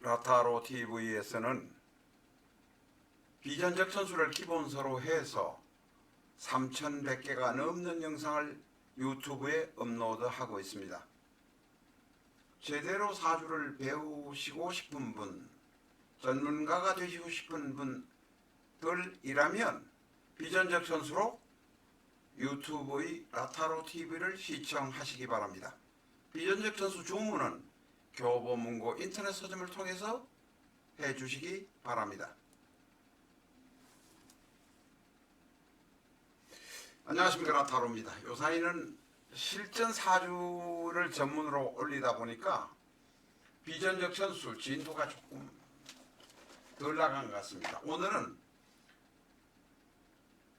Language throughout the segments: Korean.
라타로 TV에서는 비전적 천수를 기본서로 해서 3,100개가 넘는 영상을 유튜브에 업로드하고 있습니다. 제대로 사주를 배우시고 싶은 분, 전문가가 되시고 싶은 분들이라면 비전적 천수로 유튜브의 라타로 TV를 시청하시기 바랍니다. 비전적 천수 주문은 교보문고 인터넷 서점을 통해서 해주시기 바랍니다. 안녕하십니까, 라타로입니다. 요사이는 실전 사주를 전문으로 올리다 보니까 비전적 천수 진도가 조금 덜 나간 것 같습니다. 오늘은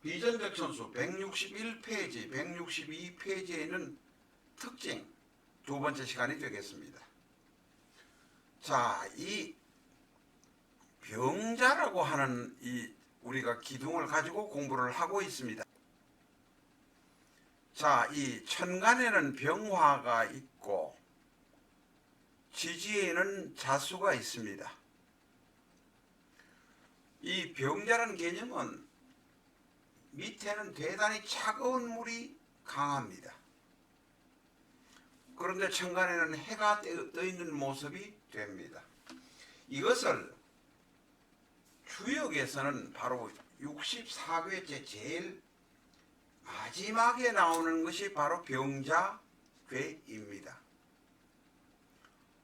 비전적 천수 161페이지, 162페이지에 있는 특징 두 번째 시간이 되겠습니다. 자, 이 병자라고 하는 우리가 기둥을 가지고 공부를 하고 있습니다. 자, 이 천간에는 병화가 있고 지지에는 자수가 있습니다. 이 병자라는 개념은 밑에는 대단히 차가운 물이 강합니다. 그런데 천간에는 해가 떠 있는 모습이 됩니다. 이것을 주역에서는 바로 64괴째 제일 마지막에 나오는 것이 바로 병자괴입니다.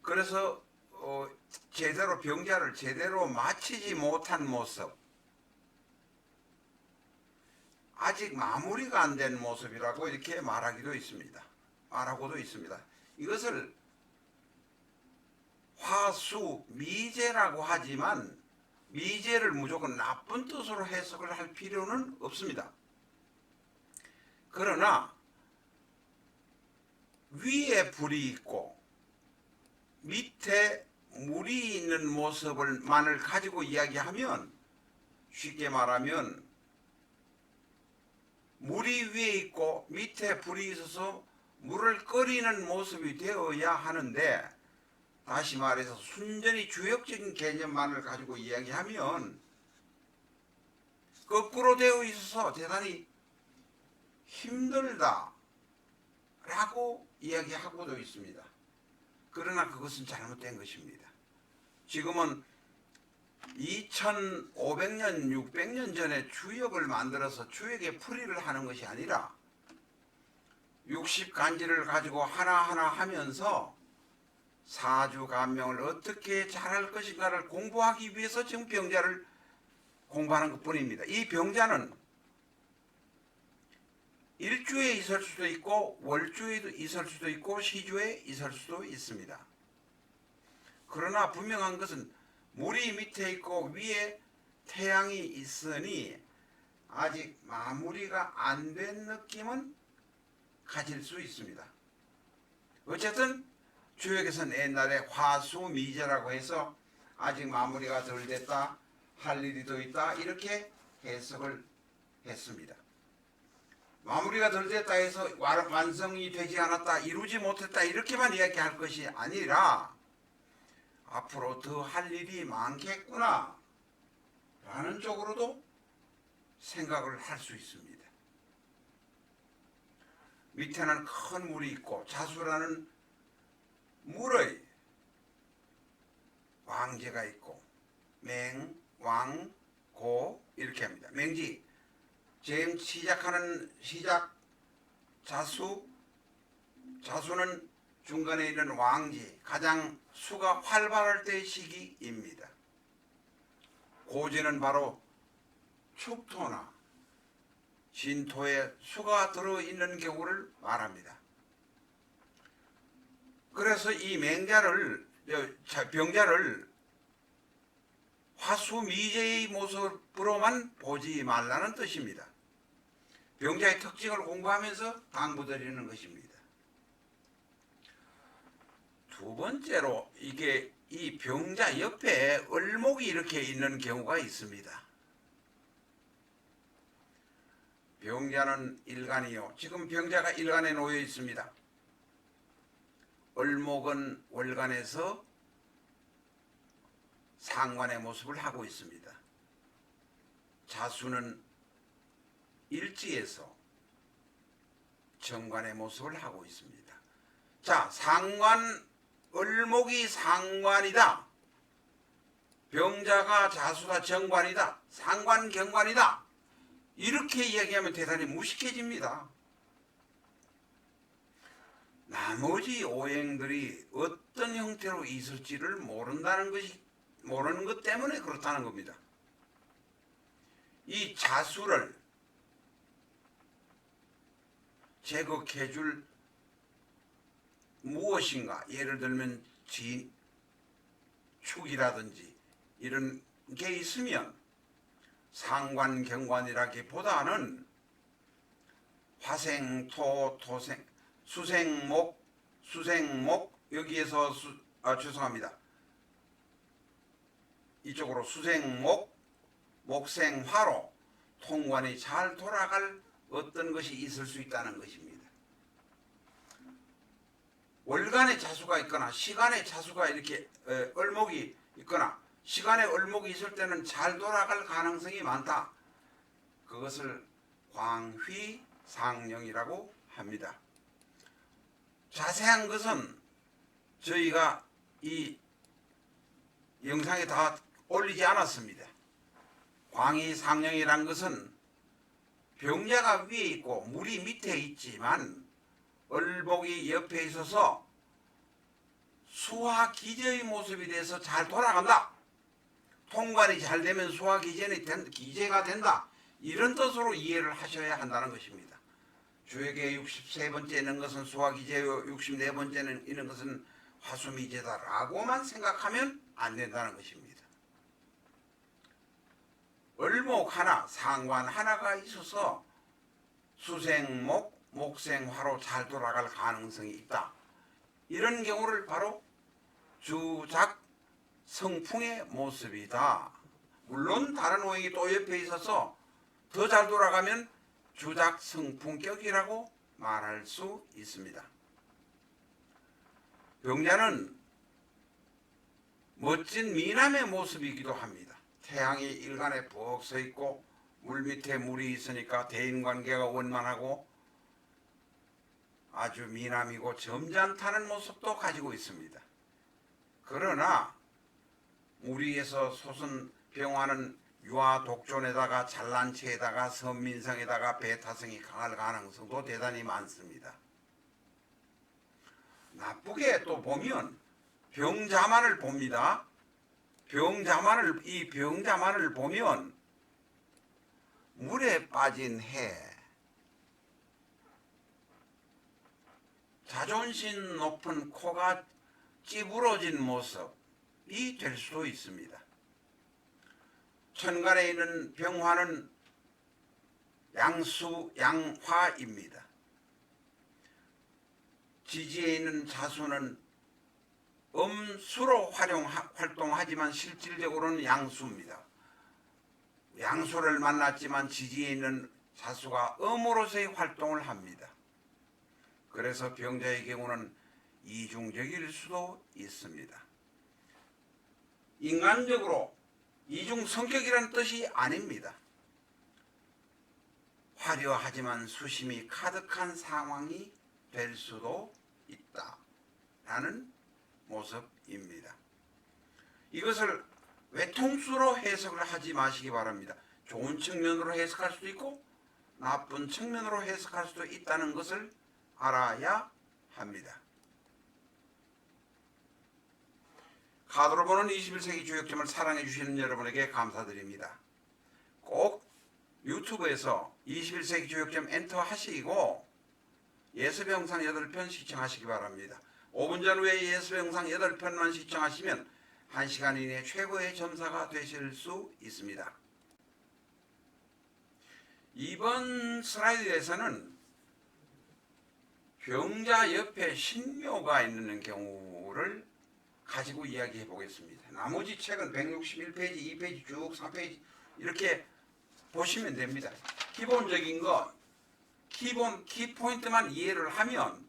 그래서 제대로 병자를 제대로 마치지 못한 모습, 아직 마무리가 안 된 모습이라고 이렇게 말하고도 있습니다. 이것을 화수 미제라고 하지만 미제를 무조건 나쁜 뜻으로 해석을 할 필요는 없습니다. 그러나 위에 불이 있고 밑에 물이 있는 모습만을 가지고 이야기하면, 쉽게 말하면 물이 위에 있고 밑에 불이 있어서 물을 끓이는 모습이 되어야 하는데, 다시 말해서 순전히 주역적인 개념만을 가지고 이야기하면 거꾸로 되어 있어서 대단히 힘들다 라고 이야기하고도 있습니다. 그러나 그것은 잘못된 것입니다. 지금은 2500년, 600년 전에 주역을 만들어서 주역의 풀이를 하는 것이 아니라 60간지를 가지고 하나하나 하면서 사주간명을 어떻게 잘할 것인가를 공부하기 위해서 지금 병자를 공부하는 것뿐입니다. 이 병자는 일주에 있을 수도 있고 월주에 있을 수도 있고 시주에 있을 수도 있습니다. 그러나 분명한 것은 물이 밑에 있고 위에 태양이 있으니 아직 마무리가 안 된 느낌은 가질 수 있습니다. 어쨌든 주역에서는 옛날에 화수미제라고 해서 아직 마무리가 덜 됐다, 할 일이 더 있다, 이렇게 해석을 했습니다. 마무리가 덜 됐다 해서 완성이 되지 않았다, 이루지 못했다, 이렇게만 이야기할 것이 아니라 앞으로 더 할 일이 많겠구나 라는 쪽으로도 생각을 할 수 있습니다. 밑에는 큰 물이 있고 자수라는 물의 왕제가 있고 맹, 왕, 고 이렇게 합니다. 맹지, 지금 시작 자수는 중간에 있는 왕지, 가장 수가 활발할 때의 시기입니다. 고지는 바로 축토나 진토에 수가 들어있는 경우를 말합니다. 그래서 이 병자를 화수미제의 모습으로만 보지 말라는 뜻입니다. 병자의 특징을 공부하면서 당부드리는 것입니다. 두 번째로, 이 병자 옆에 을목이 이렇게 있는 경우가 있습니다. 병자는 일간이요. 지금 병자가 일간에 놓여 있습니다. 을목은 월간에서 상관의 모습을 하고 있습니다. 자수는 일지에서 정관의 모습을 하고 있습니다. 자, 상관, 을목이 상관이다. 병자가 자수다, 정관이다. 상관, 경관이다. 이렇게 이야기하면 대단히 무식해집니다. 나머지 오행들이 어떤 형태로 있을지를 모르는 것 때문에 그렇다는 겁니다. 이 자수를 제거해줄 무엇인가, 예를 들면 축이라든지 이런 게 있으면 상관경관이라기보다는 화생토, 토생, 수생목, 여기에서 죄송합니다. 이쪽으로 수생목, 목생화로 통관이 잘 돌아갈 어떤 것이 있을 수 있다는 것입니다. 월간의 자수가 있거나 시간의 자수가 이렇게 을목이 있거나 시간에 을목이 있을 때는 잘 돌아갈 가능성이 많다. 그것을 광휘상령이라고 합니다. 자세한 것은 저희가 이 영상에 다 올리지 않았습니다. 광휘상령이란 것은 병자가 위에 있고 물이 밑에 있지만 을목이 옆에 있어서 수화기제의 모습이 돼서 잘 돌아간다. 통관이 잘 되면 수화기제가 된다. 이런 뜻으로 이해를 하셔야 한다는 것입니다. 주역의 63번째 있는 것은 수화기제요, 64번째는 있는 것은 화수미제다라고만 생각하면 안 된다는 것입니다. 을목 하나, 상관 하나가 있어서 수생목, 목생화로 잘 돌아갈 가능성이 있다. 이런 경우를 바로 주작 성풍의 모습이다. 물론 다른 오행이 또 옆에 있어서 더 잘 돌아가면 주작 성풍격이라고 말할 수 있습니다. 병자는 멋진 미남의 모습이기도 합니다. 태양이 일간에 푹 서 있고 물 밑에 물이 있으니까 대인관계가 원만하고 아주 미남이고 점잖다는 모습도 가지고 있습니다. 그러나 물 위에서 솟은 병화는 유아 독존에다가 잘난체에다가 선민성에다가 배타성이 강할 가능성도 대단히 많습니다. 나쁘게 또 보면 병자만을 봅니다. 이 병자만을 보면 물에 빠진 해, 자존심 높은 코가 찌부러진 모습이 될 수도 있습니다. 천간에 있는 병화는 양화입니다. 지지에 있는 자수는 음수로 활동하지만 실질적으로는 양수입니다. 양수를 만났지만 지지에 있는 자수가 음으로서의 활동을 합니다. 그래서 병자의 경우는 이중적일 수도 있습니다. 인간적으로 이중 성격이라는 뜻이 아닙니다. 화려하지만 수심이 가득한 상황이 될 수도 있다라는 모습입니다. 이것을 외통수로 해석을 하지 마시기 바랍니다. 좋은 측면으로 해석할 수도 있고 나쁜 측면으로 해석할 수도 있다는 것을 알아야 합니다. 카드로 보는 21세기 주역점을 사랑해 주시는 여러분에게 감사드립니다. 꼭 유튜브에서 21세기 주역점 엔터 하시고 예습 영상 8편 시청하시기 바랍니다. 5분 전후에 예습 영상 8편만 시청하시면 1시간 이내 최고의 점사가 되실 수 있습니다. 이번 슬라이드에서는 병자 옆에 신묘가 있는 경우를 가지고 이야기해 보겠습니다. 나머지 책은 161페이지, 2페이지 쭉 3페이지 이렇게 보시면 됩니다. 기본적인 것, 키포인트만 이해를 하면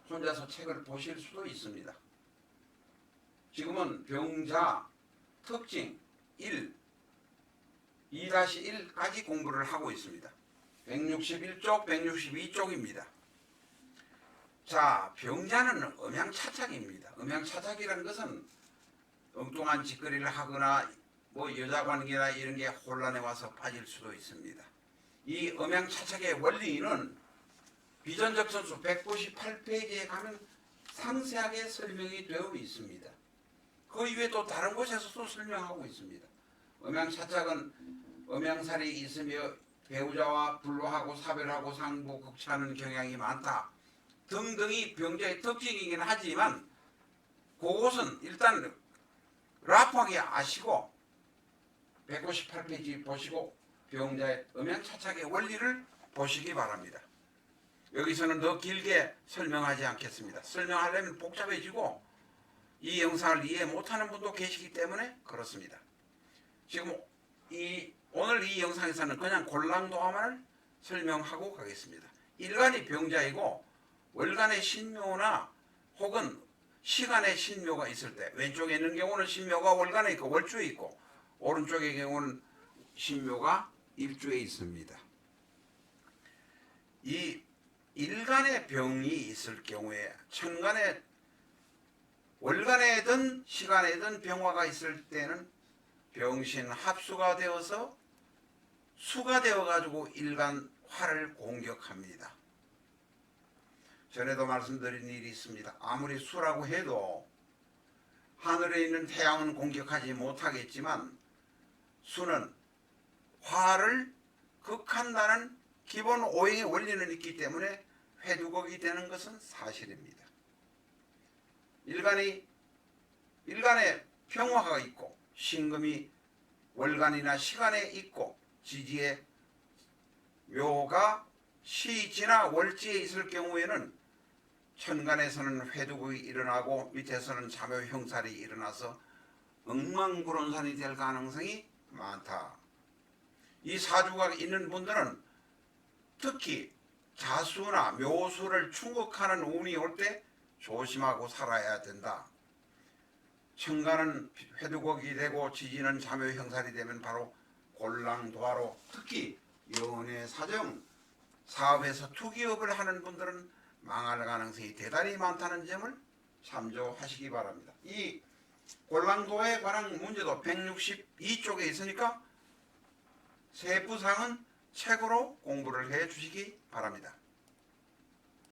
혼자서 책을 보실 수도 있습니다. 지금은 병자 특징 1, 2-1까지 공부를 하고 있습니다. 161쪽, 162쪽입니다. 자, 병자는 음양차착입니다. 음양차착이라는 것은 엉뚱한 짓거리를 하거나 뭐 여자관계나 이런 게 혼란에 와서 빠질 수도 있습니다. 이 음양차착의 원리는 비전적선수 198페이지에 가면 상세하게 설명이 되어 있습니다. 그 이외에 또 다른 곳에서도 설명하고 있습니다. 음양차착은 음양살이 있으며 배우자와 불로하고 사별하고 상부 극치하는 경향이 많다 등등이 병자의 특징이긴 하지만 그것은 일단 라프하게 아시고 158페이지 보시고 병자의 음양차착의 원리를 보시기 바랍니다. 여기서는 더 길게 설명하지 않겠습니다. 설명하려면 복잡해지고 이 영상을 이해 못하는 분도 계시기 때문에 그렇습니다. 지금 오늘 이 영상에서는 그냥 골랑도화만을 설명하고 가겠습니다. 일간이 병자이고 월간의 신묘나 혹은 시간의 신묘가 있을 때 왼쪽에 있는 경우는 신묘가 월간에 있고 월주에 있고 오른쪽의 경우는 신묘가 입주에 있습니다. 이 일간의 병이 있을 경우에 천간에 월간에든 시간에든 병화가 있을 때는 병신 합수가 되어서 수가 되어 가지고 일간화를 공격합니다. 전에도 말씀드린 일이 있습니다. 아무리 수라고 해도 하늘에 있는 태양은 공격하지 못하겠지만 수는 화를 극한다는 기본 오행의 원리는 있기 때문에 회두극이 되는 것은 사실입니다. 일간에 병화가 있고 신금이 월간이나 시간에 있고 지지에 묘가 시지나 월지에 있을 경우에는 천간에서는 회두극이 일어나고 밑에서는 자묘 형살이 일어나서 엉망구론산이 될 가능성이 많다. 이 사주가 있는 분들은 특히 자수나 묘수를 충극하는 운이 올 때 조심하고 살아야 된다. 천간은 회두극이 되고 지지는 자묘 형살이 되면 바로 골랑도화로 특히 연애 사정 사업에서 투기업을 하는 분들은 망할 가능성이 대단히 많다는 점을 참조하시기 바랍니다. 이 골랑도화에 관한 문제도 162쪽에 있으니까 세부사항은 책으로 공부를 해 주시기 바랍니다.